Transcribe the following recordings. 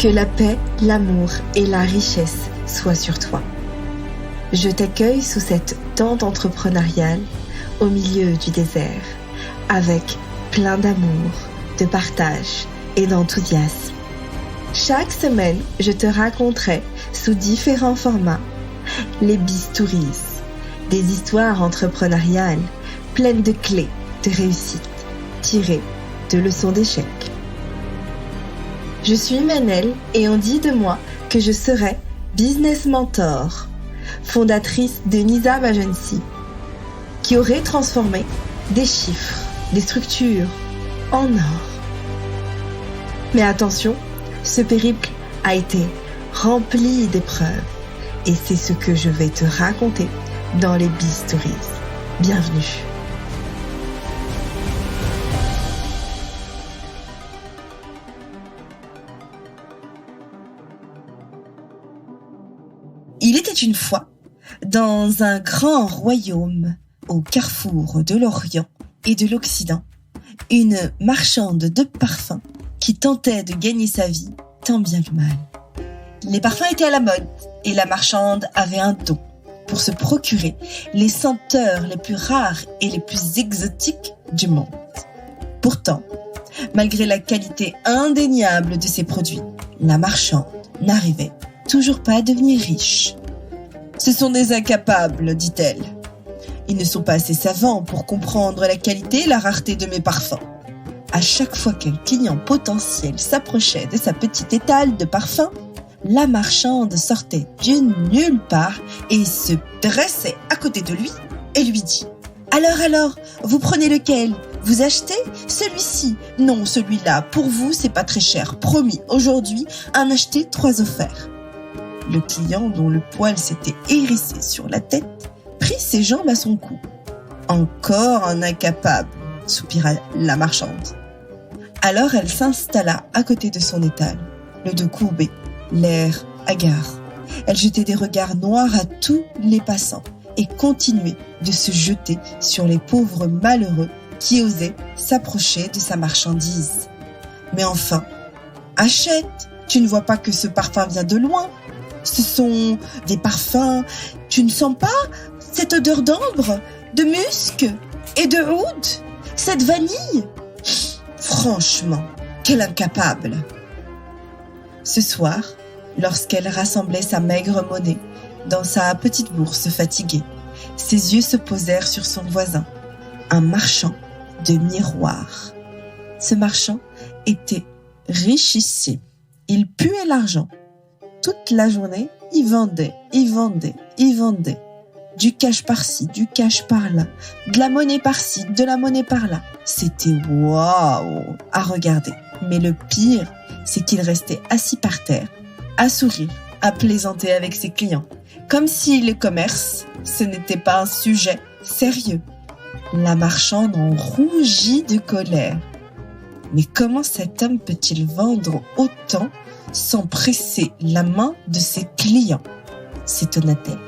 Que la paix, l'amour et la richesse soient sur toi. Je t'accueille sous cette tente entrepreneuriale au milieu du désert, avec plein d'amour, de partage et d'enthousiasme. Chaque semaine, je te raconterai sous différents formats les Bistouriz, des histoires entrepreneuriales pleines de clés de réussite, tirées de leçons d'échec. Je suis Manel et on dit de moi que je serai business mentor, fondatrice de Nizam Agency, qui aurait transformé des chiffres, des structures en or. Mais attention, ce périple a été rempli d'épreuves et c'est ce que je vais te raconter dans les Bistouriz. Bienvenue. Il était une fois, dans un grand royaume, au carrefour de l'Orient et de l'Occident, une marchande de parfums qui tentait de gagner sa vie tant bien que mal. Les parfums étaient à la mode et la marchande avait un don pour se procurer les senteurs les plus rares et les plus exotiques du monde. Pourtant, malgré la qualité indéniable de ses produits, la marchande n'arrivait toujours pas à devenir riche. « Ce sont des incapables, dit-elle. Ils ne sont pas assez savants pour comprendre la qualité et la rareté de mes parfums. » À chaque fois qu'un client potentiel s'approchait de sa petite étale de parfums, la marchande sortait de nulle part et se dressait à côté de lui et lui dit « Alors, vous prenez lequel ? Vous achetez ? Celui-ci ? Non, celui-là, pour vous, c'est pas très cher. Promis, aujourd'hui, un acheté, 3 offerts. » Le client, dont le poil s'était hérissé sur la tête, prit ses jambes à son cou. « Encore un incapable !» soupira la marchande. Alors elle s'installa à côté de son étal, le dos courbé, l'air hagard. Elle jetait des regards noirs à tous les passants et continuait de se jeter sur les pauvres malheureux qui osaient s'approcher de sa marchandise. « Mais enfin, achète, tu ne vois pas que ce parfum vient de loin ? Ce sont des parfums, tu ne sens pas cette odeur d'ambre, de musc et de oud, cette vanille ? Franchement, quel incapable !» Ce soir, lorsqu'elle rassemblait sa maigre monnaie dans sa petite bourse fatiguée, ses yeux se posèrent sur son voisin, un marchand de miroirs. Ce marchand était richissime. Il puait l'argent. Toute la journée, il vendait. Du cash par-ci, du cash par-là, de la monnaie par-ci, de la monnaie par-là. C'était waouh à regarder. Mais le pire, c'est qu'il restait assis par terre, à sourire, à plaisanter avec ses clients, comme si le commerce, ce n'était pas un sujet sérieux. La marchande en rougit de colère. Mais comment cet homme peut-il vendre autant sans presser la main de ses clients ? S'étonna-t-elle.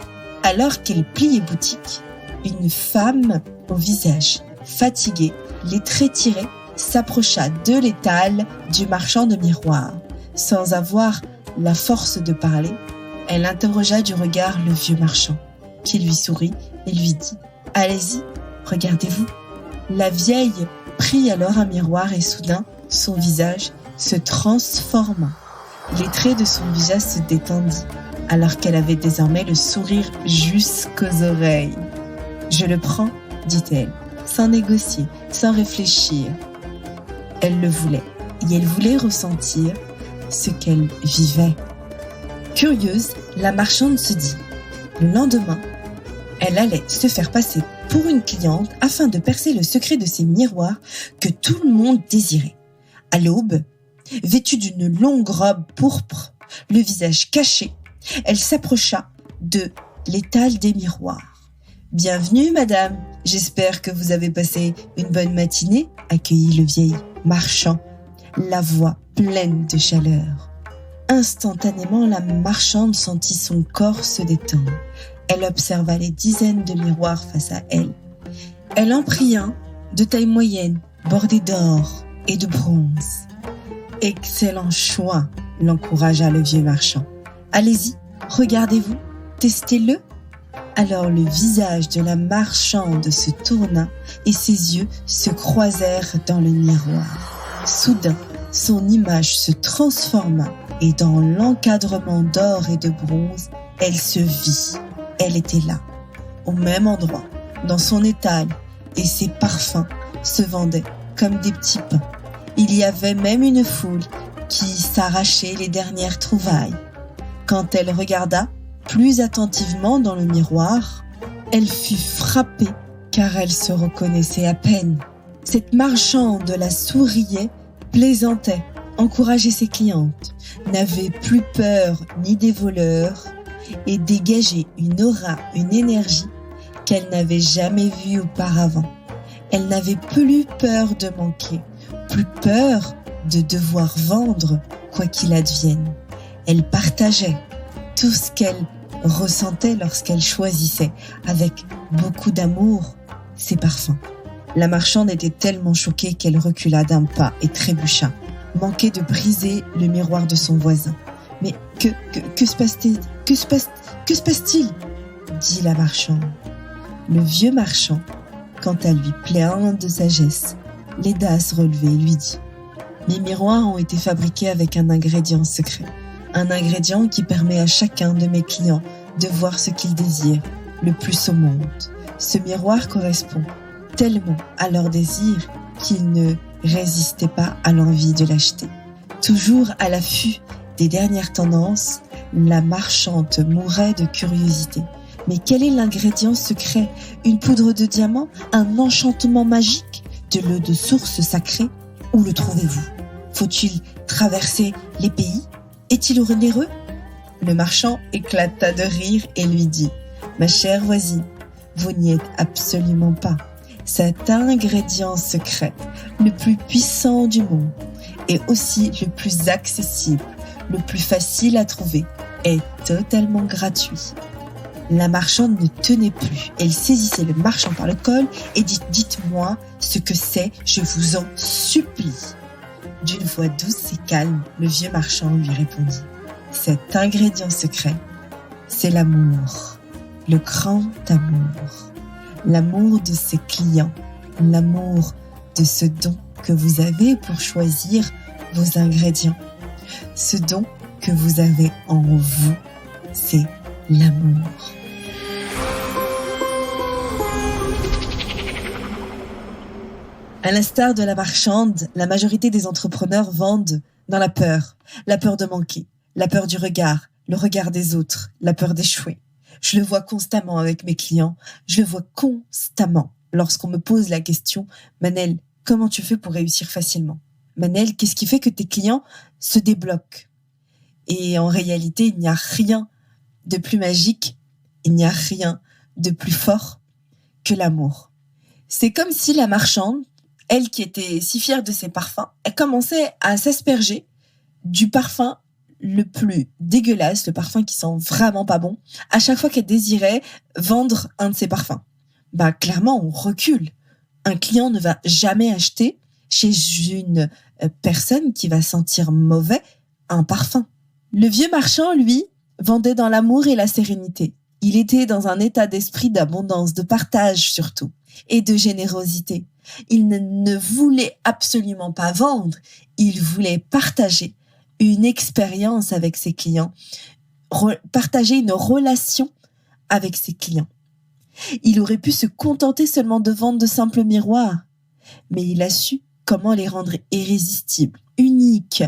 Alors qu'elle pliait boutique, une femme au visage fatigué, les traits tirés, s'approcha de l'étal du marchand de miroirs. Sans avoir la force de parler, elle interrogea du regard le vieux marchand, qui lui sourit et lui dit « Allez-y, regardez-vous ». La vieille prit alors un miroir et soudain, son visage se transforma. Les traits de son visage se détendit, alors qu'elle avait désormais le sourire jusqu'aux oreilles. « Je le prends, dit-elle, sans négocier, sans réfléchir. » Elle le voulait, et elle voulait ressentir ce qu'elle vivait. Curieuse, la marchande se dit. Le lendemain, elle allait se faire passer pour une cliente afin de percer le secret de ces miroirs que tout le monde désirait. À l'aube, vêtue d'une longue robe pourpre, le visage caché, elle s'approcha de l'étal des miroirs. « Bienvenue, madame. J'espère que vous avez passé une bonne matinée, » accueillit le vieil marchand, la voix pleine de chaleur. Instantanément, la marchande sentit son corps se détendre. Elle observa les dizaines de miroirs face à elle. Elle en prit un de taille moyenne, bordé d'or et de bronze. Excellent choix, l'encouragea le vieux marchand. Allez-y, regardez-vous, testez-le. Alors le visage de la marchande se tourna et ses yeux se croisèrent dans le miroir. Soudain, son image se transforma et dans l'encadrement d'or et de bronze, elle se vit. Elle était là, au même endroit, dans son étal, et ses parfums se vendaient comme des petits pains. Il y avait même une foule qui s'arrachait les dernières trouvailles. Quand elle regarda plus attentivement dans le miroir, elle fut frappée car elle se reconnaissait à peine. Cette marchande la souriait, plaisantait, encourageait ses clientes, n'avait plus peur ni des voleurs et dégageait une aura, une énergie qu'elle n'avait jamais vue auparavant. Elle n'avait plus peur de manquer, plus peur de devoir vendre quoi qu'il advienne. Elle partageait tout ce qu'elle ressentait lorsqu'elle choisissait avec beaucoup d'amour ses parfums. La marchande était tellement choquée qu'elle recula d'un pas et trébucha, manquait de briser le miroir de son voisin. « Mais que se passe-t-il ? Que se passe-t-il » dit la marchande. Le vieux marchand, quant à lui, plein de sagesse, l'aida à se relever et lui dit « Mes miroirs ont été fabriqués avec un ingrédient secret. Un ingrédient qui permet à chacun de mes clients de voir ce qu'ils désirent le plus au monde. Ce miroir correspond tellement à leur désir qu'ils ne résistaient pas à l'envie de l'acheter. » Toujours à l'affût des dernières tendances, la marchande mourait de curiosité. Mais quel est l'ingrédient secret ? Une poudre de diamant ? Un enchantement magique ? De l'eau de source sacrée ? Où le trouvez-vous ? Faut-il traverser les pays ? Est-il onéreux ? Le marchand éclata de rire et lui dit « Ma chère voisine, vous n'y êtes absolument pas. Cet ingrédient secret, le plus puissant du monde, et aussi le plus accessible, le plus facile à trouver, est totalement gratuit. » La marchande ne tenait plus. Elle saisissait le marchand par le col et dit « Dites-moi ce que c'est, je vous en supplie. » D'une voix douce et calme, le vieux marchand lui répondit « Cet ingrédient secret, c'est l'amour, le grand amour. L'amour de ses clients, l'amour de ce don que vous avez pour choisir vos ingrédients. Ce don que vous avez en vous, c'est l'amour. » À l'instar de la marchande, la majorité des entrepreneurs vendent dans la peur de manquer, la peur du regard, le regard des autres, la peur d'échouer. Je le vois constamment avec mes clients, je le vois constamment lorsqu'on me pose la question « Manel, comment tu fais pour réussir facilement ? Manel, qu'est-ce qui fait que tes clients se débloquent ?» Et en réalité, il n'y a rien de plus magique, il n'y a rien de plus fort que l'amour. C'est comme si la marchande, elle qui était si fière de ses parfums, elle commençait à s'asperger du parfum le plus dégueulasse, le parfum qui sent vraiment pas bon, à chaque fois qu'elle désirait vendre un de ses parfums. Clairement, on recule. Un client ne va jamais acheter chez une personne qui va sentir mauvais un parfum. Le vieux marchand, lui, vendait dans l'amour et la sérénité. Il était dans un état d'esprit d'abondance, de partage surtout, et de générosité. Il ne voulait absolument pas vendre, il voulait partager une expérience avec ses clients, partager une relation avec ses clients. Il aurait pu se contenter seulement de vendre de simples miroirs, mais il a su comment les rendre irrésistibles, uniques,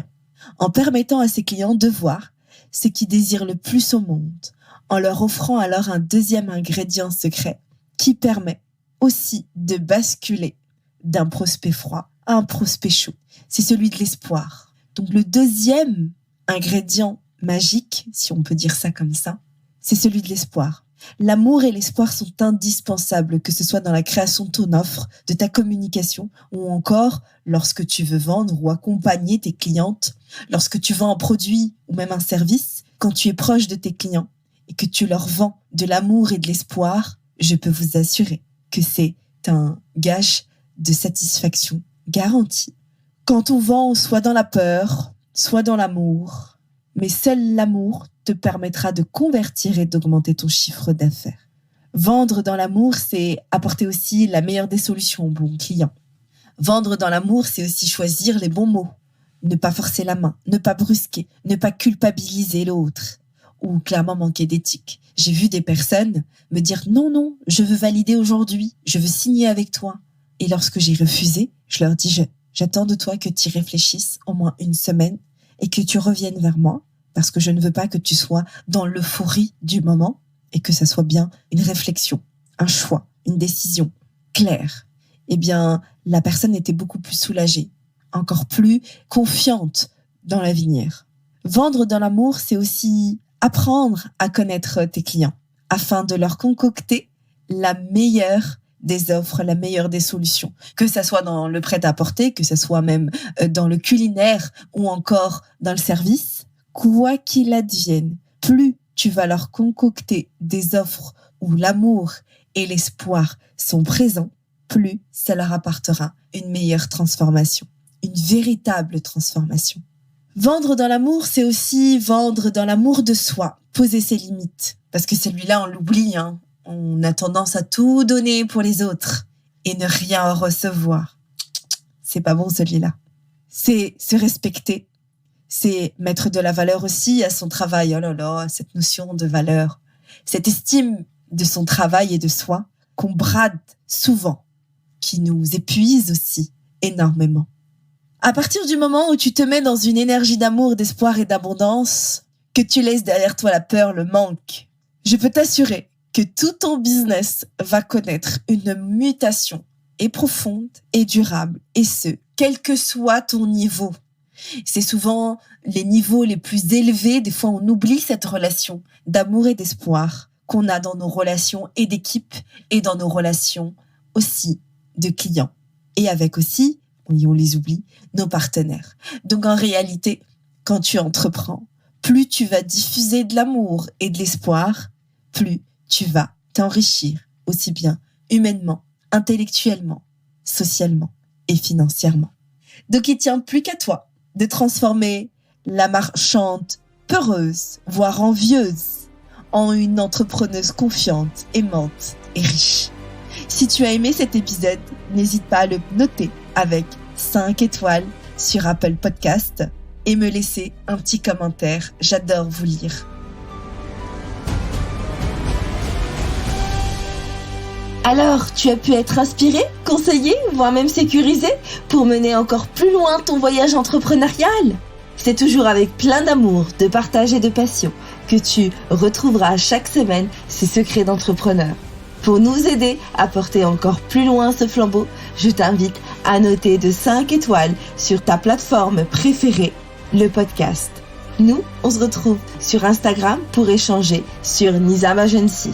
en permettant à ses clients de voir ce qu'ils désirent le plus au monde, en leur offrant alors un deuxième ingrédient secret qui permet aussi de basculer d'un prospect froid à un prospect chaud. C'est celui de l'espoir. Donc le deuxième ingrédient magique, si on peut dire ça comme ça, c'est celui de l'espoir. L'amour et l'espoir sont indispensables, que ce soit dans la création de ton offre, de ta communication, ou encore lorsque tu veux vendre ou accompagner tes clientes, lorsque tu vends un produit ou même un service, quand tu es proche de tes clients et que tu leur vends de l'amour et de l'espoir, je peux vous assurer que c'est un gage de satisfaction garantie. Quand on vend soit dans la peur, soit dans l'amour, mais seul l'amour te permettra de convertir et d'augmenter ton chiffre d'affaires. Vendre dans l'amour, c'est apporter aussi la meilleure des solutions au bon client. Vendre dans l'amour, c'est aussi choisir les bons mots. Ne pas forcer la main, ne pas brusquer, ne pas culpabiliser l'autre. Ou clairement manquer d'éthique. J'ai vu des personnes me dire « Non, je veux valider aujourd'hui, je veux signer avec toi ». Et lorsque j'ai refusé, je leur dis « J'attends de toi que tu y réfléchisses au moins une semaine et que tu reviennes vers moi parce que je ne veux pas que tu sois dans l'euphorie du moment et que ça soit bien une réflexion, un choix, une décision claire. » Eh bien, la personne était beaucoup plus soulagée, encore plus confiante dans l'avenir. Vendre dans l'amour, c'est aussi apprendre à connaître tes clients afin de leur concocter la meilleure des offres, la meilleure des solutions. Que ça soit dans le prêt-à-porter, que ça soit même dans le culinaire ou encore dans le service, quoi qu'il advienne, plus tu vas leur concocter des offres où l'amour et l'espoir sont présents, plus ça leur apportera une meilleure transformation, une véritable transformation. Vendre dans l'amour, c'est aussi vendre dans l'amour de soi, poser ses limites. Parce que celui-là, on l'oublie, hein. On a tendance à tout donner pour les autres et ne rien recevoir. C'est pas bon celui-là. C'est se respecter, c'est mettre de la valeur aussi à son travail. Oh là là, cette notion de valeur, cette estime de son travail et de soi qu'on brade souvent, qui nous épuise aussi énormément. À partir du moment où tu te mets dans une énergie d'amour, d'espoir et d'abondance, que tu laisses derrière toi la peur, le manque, je peux t'assurer que tout ton business va connaître une mutation et profonde et durable, et ce, quel que soit ton niveau. C'est souvent les niveaux les plus élevés, des fois on oublie cette relation d'amour et d'espoir qu'on a dans nos relations et d'équipe et dans nos relations aussi de clients. Et avec aussi, on les oublie, nos partenaires. Donc en réalité, quand tu entreprends, plus tu vas diffuser de l'amour et de l'espoir, plus tu vas t'enrichir aussi bien humainement, intellectuellement, socialement et financièrement. Donc il ne tient plus qu'à toi de transformer la marchande peureuse, voire envieuse, en une entrepreneuse confiante, aimante et riche. Si tu as aimé cet épisode, n'hésite pas à le noter avec 5 étoiles sur Apple Podcast et me laisser un petit commentaire. J'adore vous lire. Alors, tu as pu être inspiré, conseillé, voire même sécurisé pour mener encore plus loin ton voyage entrepreneurial ? C'est toujours avec plein d'amour, de partage et de passion que tu retrouveras chaque semaine ces secrets d'entrepreneurs. Pour nous aider à porter encore plus loin ce flambeau, je t'invite à noter de 5 étoiles sur ta plateforme préférée, le podcast. Nous, on se retrouve sur Instagram pour échanger sur Nizam Agency.